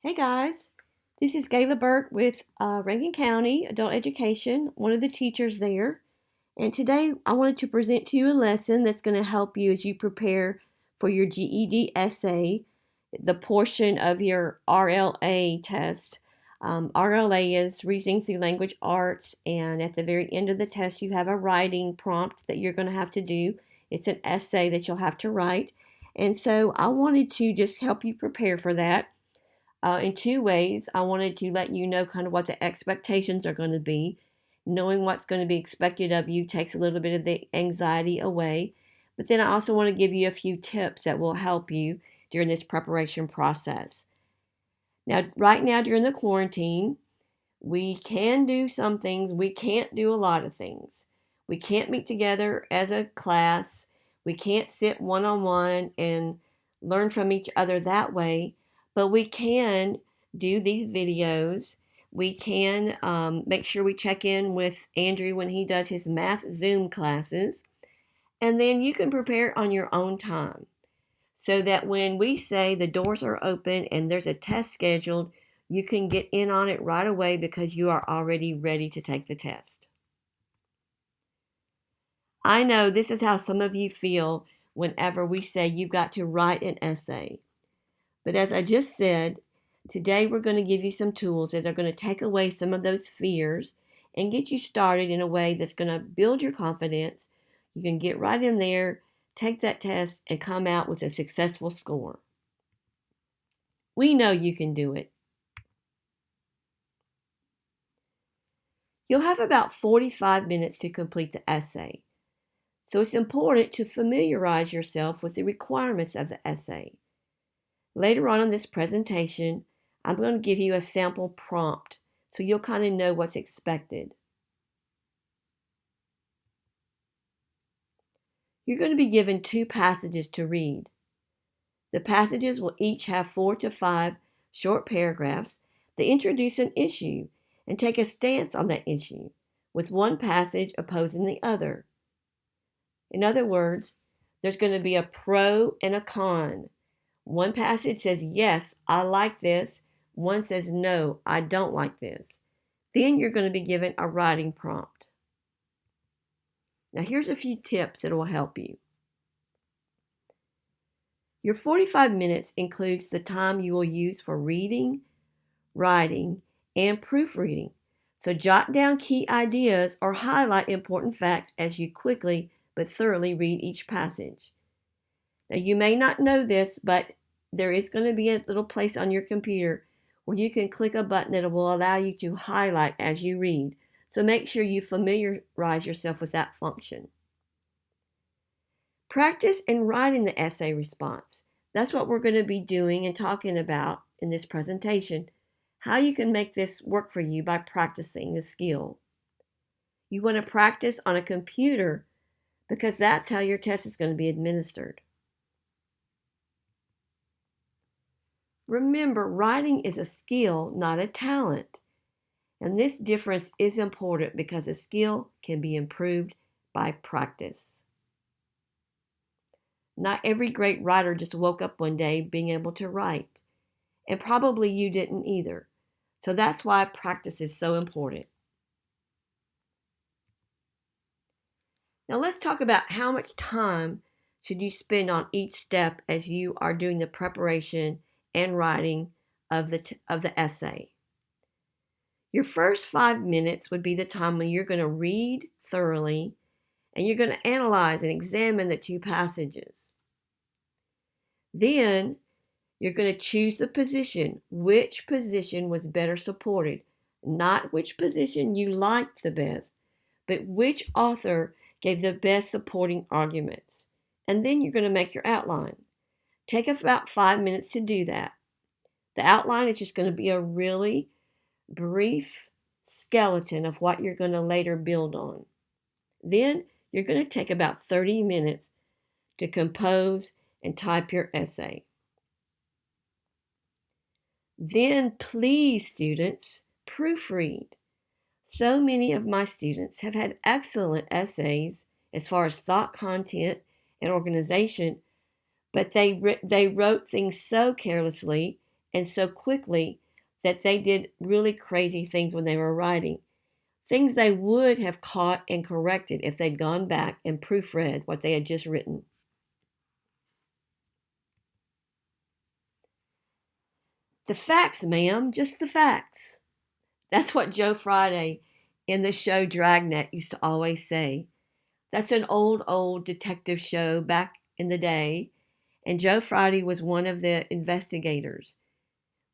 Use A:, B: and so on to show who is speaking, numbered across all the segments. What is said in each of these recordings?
A: Hey guys, this is Gayla Burt with Rankin County Adult Education, one of the teachers there. And today I wanted to present to you a lesson that's going to help you as you prepare for your GED essay, the portion of your RLA test. RLA is Reasoning Through Language Arts, and at the very end of the test, you have a writing prompt that you're going to have to do. It's an essay that you'll have to write. And so I wanted to just help you prepare for that in two ways. I wanted to let you know kind of what the expectations are going to be. Knowing what's going to be expected of you takes a little bit of the anxiety away. But then I also want to give you a few tips that will help you during this preparation process. Now, right now during the quarantine, we can do some things, we can't do a lot of things. We can't meet together as a class, we can't sit one on one and learn from each other that way, but we can do these videos. We can make sure we check in with Andrew when he does his math Zoom classes, and then you can prepare on your own time so that when we say the doors are open and there's a test scheduled, you can get in on it right away because you are already ready to take the test. I know this is how some of you feel whenever we say you've got to write an essay. But as I just said, today we're going to give you some tools that are going to take away some of those fears and get you started in a way that's going to build your confidence. You can get right in there, take that test, and come out with a successful score. We know you can do it. You'll have about 45 minutes to complete the essay, so it's important to familiarize yourself with the requirements of the essay. Later on in this presentation, I'm going to give you a sample prompt so you'll kind of know what's expected. You're going to be given two passages to read. The passages will each have 4 to 5 short paragraphs that introduce an issue and take a stance on that issue, with one passage opposing the other. In other words, there's going to be a pro and a con. One passage says, yes, I like this. One says, no, I don't like this. Then you're going to be given a writing prompt. Now here's a few tips that will help you. Your 45 minutes includes the time you will use for reading, writing, and proofreading. So jot down key ideas or highlight important facts as you quickly but thoroughly read each passage. Now you may not know this, but there is going to be a little place on your computer where you can click a button that will allow you to highlight as you read. So make sure you familiarize yourself with that function. Practice in writing the essay response. That's what we're going to be doing and talking about in this presentation. How you can make this work for you by practicing the skill. You want to practice on a computer because that's how your test is going to be administered. Remember, writing is a skill, not a talent. And this difference is important because a skill can be improved by practice. Not every great writer just woke up one day being able to write. And probably you didn't either. So that's why practice is so important. Now let's talk about how much time should you spend on each step as you are doing the preparation and writing of the essay. Your first 5 minutes would be the time when you're going to read thoroughly and you're going to analyze and examine the two passages. Then you're going to choose the position. Which position was better supported? Not which position you liked the best, but which author gave the best supporting arguments. And then you're going to make your outline. Take about 5 minutes to do that. The outline is just going to be a really brief skeleton of what you're going to later build on. Then you're going to take about 30 minutes to compose and type your essay. Then please, students, proofread. So many of my students have had excellent essays as far as thought content and organization, but they wrote things so carelessly and so quickly that they did really crazy things when they were writing. Things they would have caught and corrected if they'd gone back and proofread what they had just written. The facts, ma'am, just the facts. That's what Joe Friday in the show Dragnet used to always say. That's an old detective show back in the day, and Joe Friday was one of the investigators.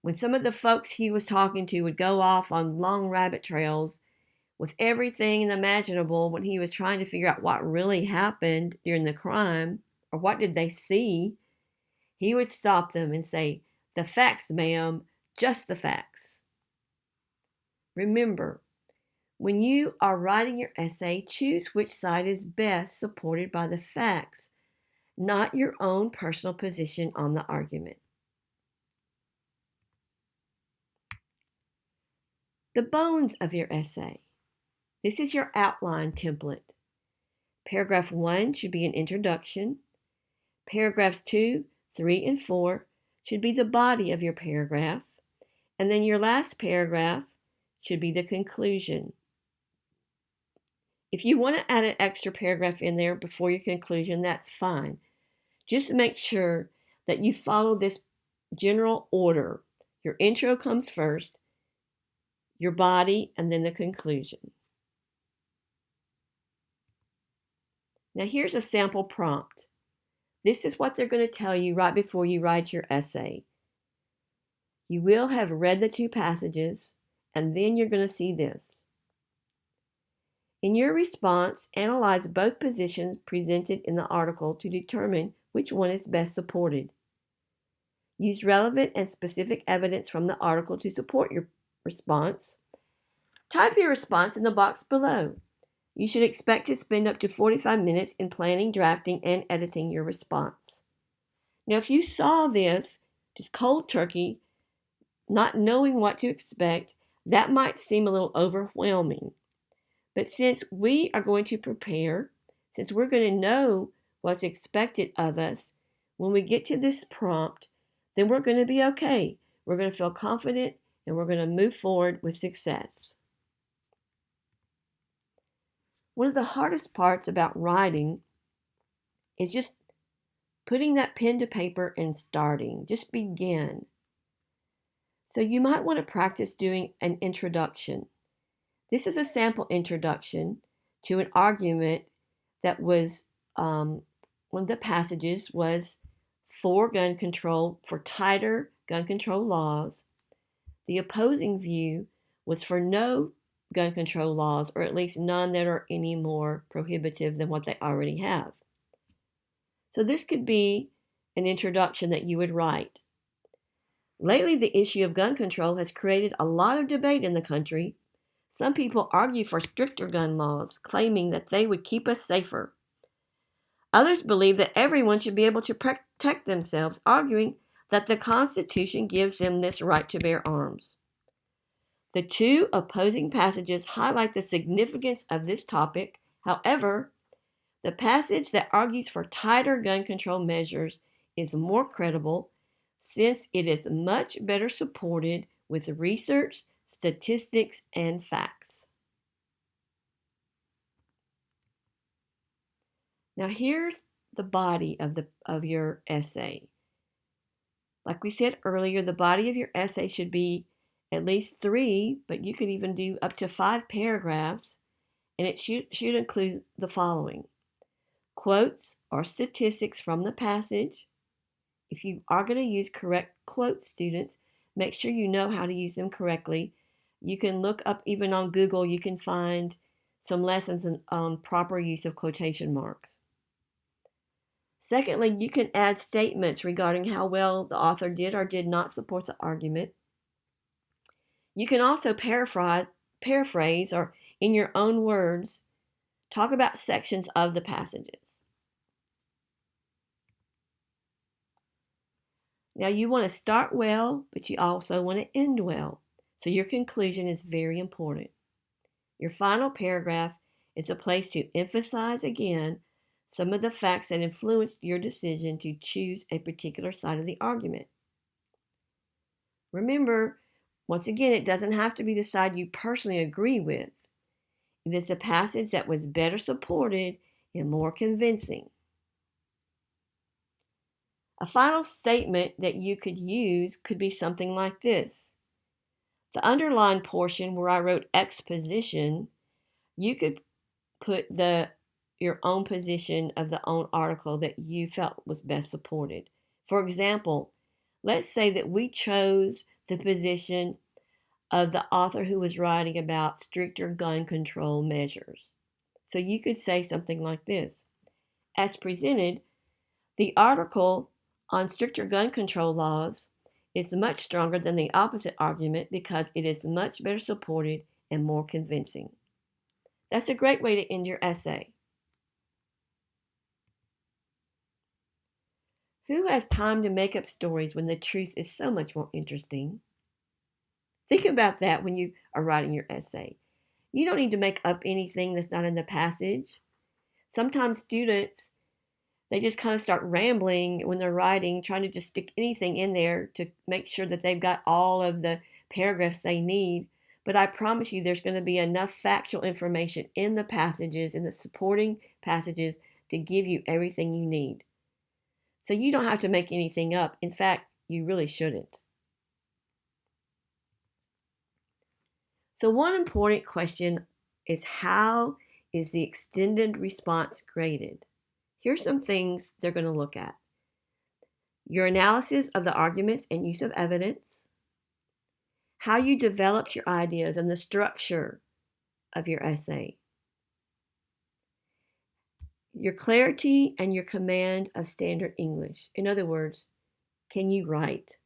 A: When some of the folks he was talking to would go off on long rabbit trails with everything imaginable when he was trying to figure out what really happened during the crime or what did they see, he would stop them and say, "The facts, ma'am, just the facts." Remember, when you are writing your essay, choose which side is best supported by the facts, not your own personal position on the argument. The bones of your essay. This is your outline template. Paragraph 1 should be an introduction. Paragraphs 2, 3, and 4 should be the body of your paragraph. And then your last paragraph should be the conclusion. If you want to add an extra paragraph in there before your conclusion, that's fine. Just make sure that you follow this general order. Your intro comes first, your body, and then the conclusion. Now here's a sample prompt. This is what they're going to tell you right before you write your essay. You will have read the two passages, and then you're going to see this. In your response, analyze both positions presented in the article to determine which one is best supported. Use relevant and specific evidence from the article to support your response. Type your response in the box below. You should expect to spend up to 45 minutes in planning, drafting, and editing your response. Now, if you saw this just cold turkey, not knowing what to expect, that might seem a little overwhelming. But since we are going to prepare, since we're going to know what's expected of us, when we get to this prompt, then we're going to be okay. We're going to feel confident and we're going to move forward with success. One of the hardest parts about writing is just putting that pen to paper and starting. Just begin. So you might want to practice doing an introduction. This is a sample introduction to an argument that was, one of the passages was for tighter gun control laws. The opposing view was for no gun control laws, or at least none that are any more prohibitive than what they already have. So this could be an introduction that you would write. Lately, the issue of gun control has created a lot of debate in the country. Some people argue for stricter gun laws, claiming that they would keep us safer. Others believe that everyone should be able to protect themselves, arguing that the Constitution gives them this right to bear arms. The two opposing passages highlight the significance of this topic. However, the passage that argues for tighter gun control measures is more credible since it is much better supported with research, statistics, and facts. Now here's the body of your essay. Like we said earlier, the body of your essay should be at least 3, but you could even do up to 5 paragraphs, and it should include the following: quotes or statistics from the passage. If you are going to use correct quotes, students, make sure you know how to use them correctly. You can look up, even on Google, you can find some lessons on proper use of quotation marks. Secondly, you can add statements regarding how well the author did or did not support the argument. You can also paraphrase, or in your own words, talk about sections of the passages. Now you want to start well, but you also want to end well. So your conclusion is very important. Your final paragraph is a place to emphasize again some of the facts that influenced your decision to choose a particular side of the argument. Remember, once again, it doesn't have to be the side you personally agree with. It is the passage that was better supported and more convincing. A final statement that you could use could be something like this. The underlined portion where I wrote exposition, you could put your own position of the own article that you felt was best supported. For example, let's say that we chose the position of the author who was writing about stricter gun control measures. So you could say something like this. As presented, the article on stricter gun control laws is much stronger than the opposite argument because it is much better supported and more convincing. That's a great way to end your essay. Who has time to make up stories when the truth is so much more interesting? Think about that when you are writing your essay. You don't need to make up anything that's not in the passage. Sometimes students, they just kind of start rambling when they're writing, trying to just stick anything in there to make sure that they've got all of the paragraphs they need. But I promise you, there's going to be enough factual information in the passages, in the supporting passages, to give you everything you need. So you don't have to make anything up. In fact, you really shouldn't. So one important question is, how is the extended response graded? Here's some things they're going to look at. Your analysis of the arguments and use of evidence, how you developed your ideas and the structure of your essay, your clarity and your command of standard English. In other words, can you write?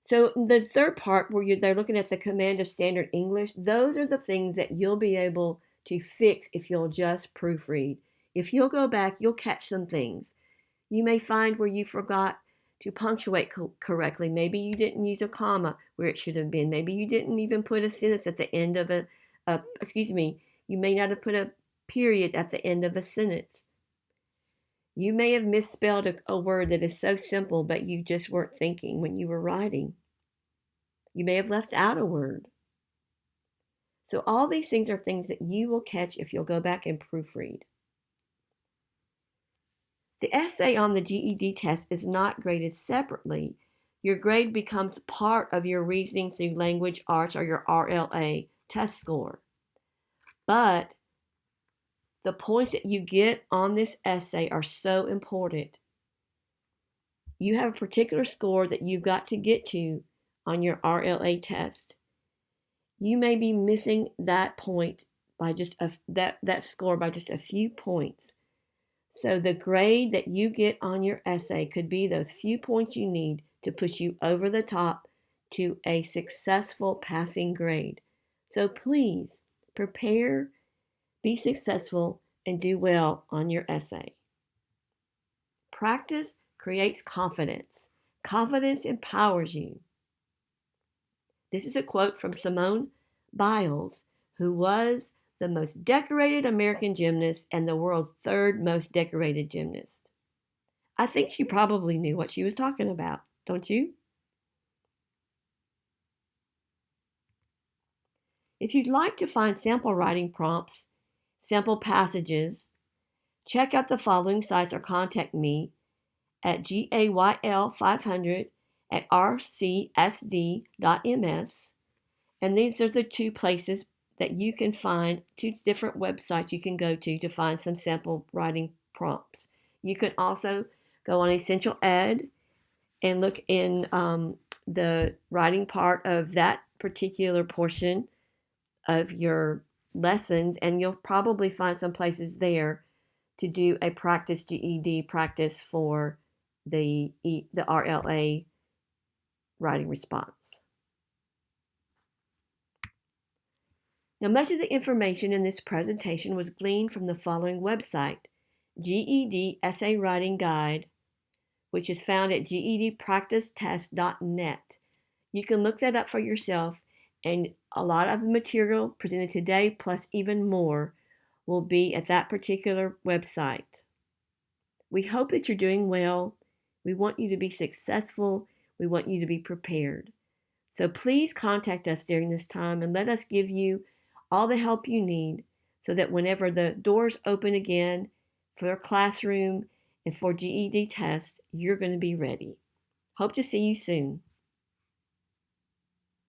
A: So the third part where they're looking at the command of standard English, those are the things that you'll be able to fix if you'll just proofread. If you'll go back, you'll catch some things. You may find where you forgot to punctuate correctly. Maybe you didn't use a comma where it should have been. Maybe you didn't even put a sentence at the end of you may not have put a period at the end of a sentence. You may have misspelled a word that is so simple, but you just weren't thinking when you were writing. You may have left out a word. So all these things are things that you will catch if you'll go back and proofread. The essay on the GED test is not graded separately. Your grade becomes part of your reasoning through language arts or your RLA test score. But the points that you get on this essay are so important. You have a particular score that you've got to get to on your RLA test. You may be missing that point by just that score by just a few points. So the grade that you get on your essay could be those few points you need to push you over the top to a successful passing grade. So please prepare, be successful, and do well on your essay. Practice creates confidence. Confidence empowers you. This is a quote from Simone Biles, who was the most decorated American gymnast and the world's third most decorated gymnast. I think she probably knew what she was talking about, don't you? If you'd like to find sample writing prompts, sample passages, check out the following sites or contact me at GAYL500 at rcsd.ms. And these are the two places that you can find, two different websites you can go to find some sample writing prompts. You can also go on Essential Ed and look in the writing part of that particular portion of your lessons, and you'll probably find some places there to do a practice GED practice for the RLA writing response. Now, much of the information in this presentation was gleaned from the following website, GED Essay Writing Guide, which is found at gedpracticetest.net. You can look that up for yourself, and a lot of the material presented today, plus even more, will be at that particular website. We hope that you're doing well. We want you to be successful. We want you to be prepared. So please contact us during this time and let us give you all the help you need so that whenever the doors open again for a classroom and for GED tests, you're going to be ready. Hope to see you soon.